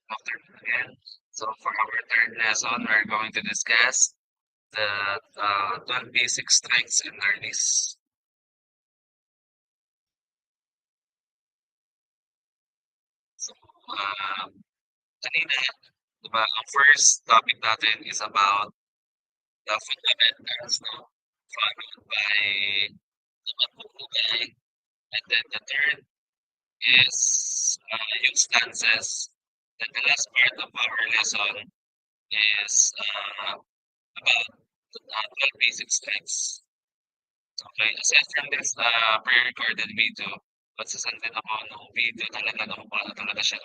Afternoon again. So for our third lesson, we're going to discuss the 12 basic strengths in artists. So, kanina, diba, ang first topic natin is about the fundamentals, no? Followed by the matulugay, and then the third is yung stances. Then the last part of our lesson is about 12 basic strengths. Okay, aside from this pre-recorded video, magsasend din ako ng video talaga na kung paano talaga siya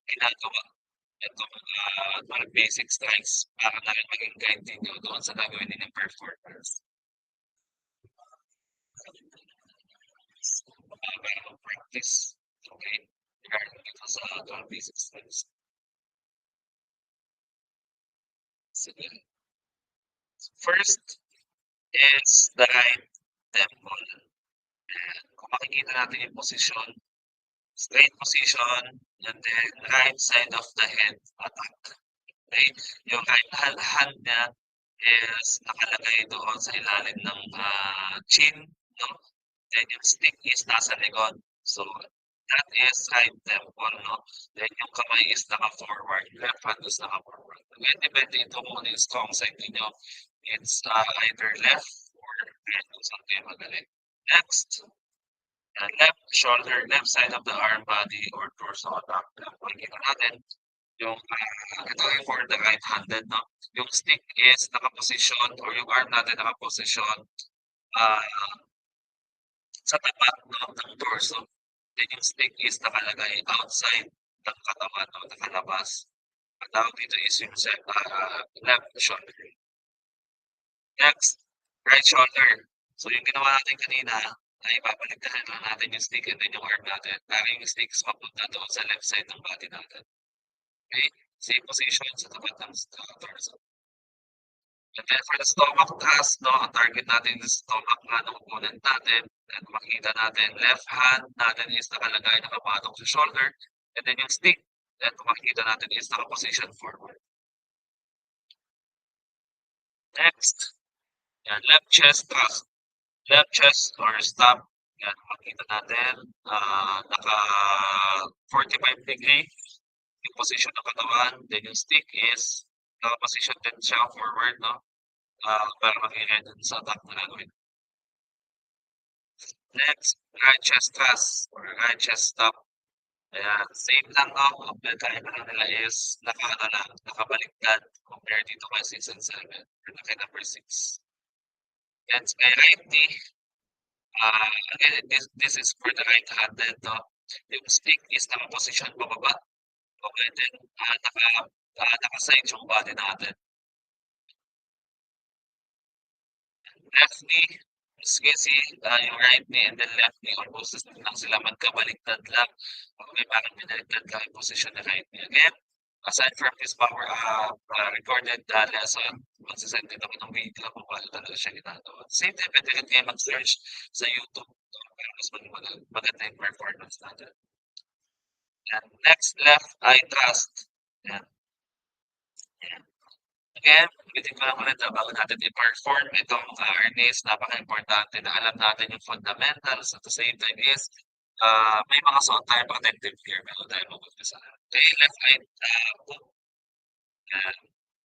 ginagawa. Itong mga basic strengths para na rin maging guide ninyo doon sa gagawin ninyong performance. Para practice. Okay? Regarding dito sa 12 basic strengths. Sige. First is the right temple. And kung makikita natin yung posisyon, straight position, and then right side of the head attack. Okay? Yung right hand niya is nakalagay doon sa ilalim ng chin, no? Then yung stick is nasa likod. So that is right temple, no? Then yung kamay is naka-forward, left hand is naka-forward. Again, depende ito kung ano yung strong side niyo. It's either left or right kung saan kayo magaling. Next, left shoulder, left side of the arm, body, or torso attack. Makikita natin yung ito ay for the right-handed, no? Yung stick is nakaposisyon or yung arm natin nakaposisyon ah, sa tapat, no, ng torso. Then yung stick is nakalagay outside ng katawan, no, nakalabas. Ang tawag dito is yung left shoulder. Next, right shoulder. So yung ginawa natin kanina ay babaligtaran lang natin yung stick and then yung arm natin para yung stick is mapunta doon sa left side ng body natin. Okay? Same position sa tapat ng torso. And then for the stomach thrust, no, ang target natin is stomach nga ng opponent natin. And makikita natin, left hand natin is nakalagay, nakapatok sa shoulder. And then yung stick, and kung makikita natin is nakaposition forward. Next, yan, left chest thrust. Left chest or stop, yan, makikita natin, naka 45 degree yung position ng katawan. Then yung stick is naka-position din siya forward, no? Para mag-i-end sa attack na gagawin. Next, right chest thrust or right chest stop. Ayan, same lang, no? Ang pinagkaiba lang nila is naka-ano lang, nakabaliktad compared dito kay 6 and 7 or kay number 6. Then kay right knee, again, this is for the right-handed, no? Yung stick is naka-position pababa. Okay, then naka-side yung body natin. Left knee, as you can see, yung right knee and then left knee almost the same lang sila, magkabaliktad lang. Okay, parang binaliktad lang yung posisyon ng right knee. Again, aside from this power recorded lesson, magsasend din ako ng video kung paano talaga siya ginagawa. Same time, pwede rin kayo mag-search sa YouTube para mas maganda yung performance natin. And next, left eye thrust. Yan. Yan. Again, ulitin ko lang ulit bago natin i-perform itong harness, napaka-importante na alam natin yung fundamentals at the same time is may mga suot tayong protective gear bago tayo mag-umpisa. Okay, left eye book. Yan.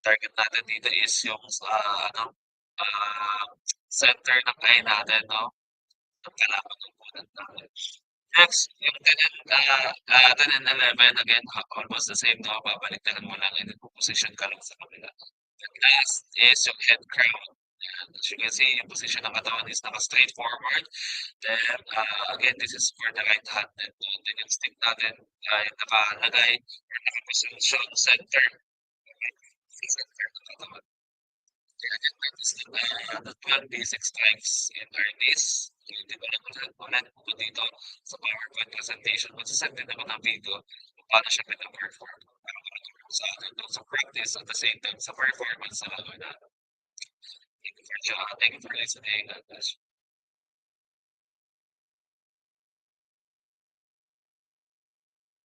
Target natin dito is yung uh, center ng eye natin, no? Yung kalaban ng punat natin. Next, yung 10 and 11, again, almost the same, no? Babaliktaran mo lang and position ka lang sa kabila. The last is yung head crown. Ayan. As you can see, yung position ng katawan is naka-straight forward. Then, again, this is for the right hand. And then yung stick natin ay nakalagay or nakaposition center. Okay? Sa center ng katawan. Kaya again, that is the 12 basic strengths in our knees. Hindi ko na ulit po dito sa PowerPoint presentation. Magsasend din ako ng video kung paano siya pina-perform. Para makatulong sa atin sa practice at the same time sa performance na gagawin natin. Thank you for listening. God bless you.